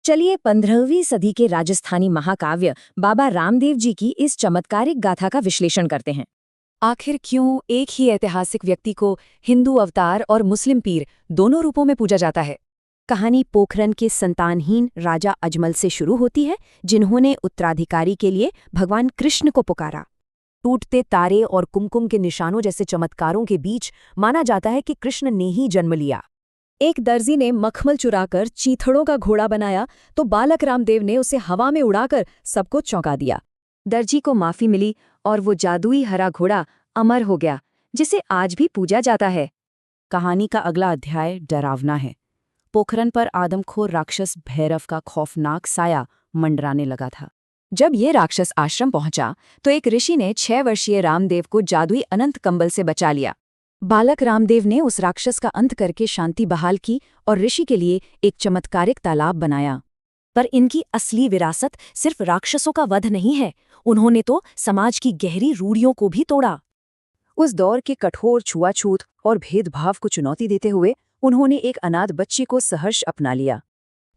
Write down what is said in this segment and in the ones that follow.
चलिए 15वीं सदी के राजस्थानी महाकाव्य बाबा रामदेव जी की इस चमत्कारिक गाथा का विश्लेषण करते हैं। आखिर क्यों एक ही ऐतिहासिक व्यक्ति को हिंदू अवतार और मुस्लिम पीर दोनों रूपों में पूजा जाता है? कहानी पोखरन के संतानहीन राजा अजमल से शुरू होती है, जिन्होंने उत्तराधिकारी के लिए भगवान कृष्ण को पुकारा। टूटते तारे और कुमकुम के निशानों जैसे चमत्कारों के बीच माना जाता है कि कृष्ण ने ही जन्म लिया। एक दर्जी ने मखमल चुराकर चीथड़ों का घोड़ा बनाया तो बालक रामदेव ने उसे हवा में उड़ाकर सबको चौंका दिया। दर्जी को माफी मिली और वो जादुई हरा घोड़ा अमर हो गया, जिसे आज भी पूजा जाता है। कहानी का अगला अध्याय डरावना है। पोखरन पर आदमखोर राक्षस भैरव का खौफनाक साया मंडराने लगा था। जब ये राक्षस आश्रम पहुंचा तो एक ऋषि ने 6 वर्षीय रामदेव को जादुई अनंत कंबल से बचा लिया। बालक रामदेव ने उस राक्षस का अंत करके शांति बहाल की और ऋषि के लिए एक चमत्कारिक तालाब बनाया। पर इनकी असली विरासत सिर्फ राक्षसों का वध नहीं है, उन्होंने तो समाज की गहरी रूढ़ियों को भी तोड़ा। उस दौर के कठोर छुआछूत और भेदभाव को चुनौती देते हुए उन्होंने एक अनाथ बच्ची को सहर्ष अपना लिया।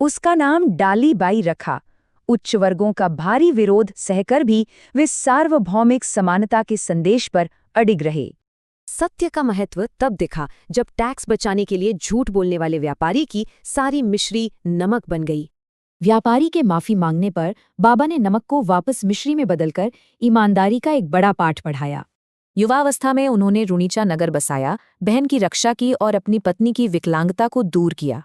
उसका नाम डाली बाई रखा। उच्च वर्गों का भारी विरोध सहकर भी वे सार्वभौमिक समानता के संदेश पर अडिग रहे। सत्य का महत्व तब दिखा जब टैक्स बचाने के लिए झूठ बोलने वाले व्यापारी की सारी मिश्री नमक बन गई। व्यापारी के माफी मांगने पर बाबा ने नमक को वापस मिश्री में बदलकर ईमानदारी का एक बड़ा पाठ पढ़ाया। युवावस्था में उन्होंने रुणीचा नगर बसाया, बहन की रक्षा की और अपनी पत्नी की विकलांगता को दूर किया।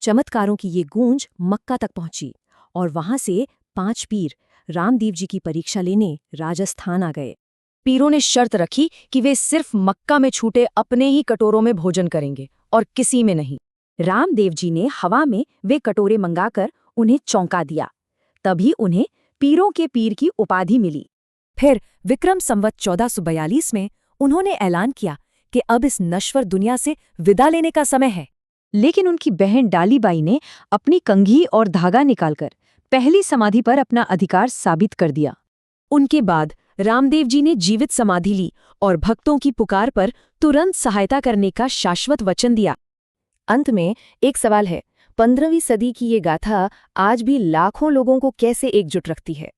चमत्कारों की ये गूंज मक्का तक पहुंची और वहां से 5 पीर रामदेव जी की परीक्षा लेने राजस्थान आ गए। पीरों ने शर्त रखी कि वे सिर्फ मक्का में छूटे अपने ही कटोरों में भोजन करेंगे और किसी में नहीं। रामदेव जी ने हवा में वे कटोरे मंगाकर उन्हें चौंका दिया। तभी उन्हें पीरों के पीर की उपाधि मिली। फिर विक्रम संवत 1442 में उन्होंने ऐलान किया कि अब इस नश्वर दुनिया से विदा लेने का समय है। लेकिन उनकी बहन डालीबाई ने अपनी कंघी और धागा निकालकर पहली समाधि पर अपना अधिकार साबित कर दिया। उनके बाद रामदेव जी ने जीवित समाधि ली और भक्तों की पुकार पर तुरंत सहायता करने का शाश्वत वचन दिया। अंत में एक सवाल है, 15वीं सदी की ये गाथा आज भी लाखों लोगों को कैसे एकजुट रखती है?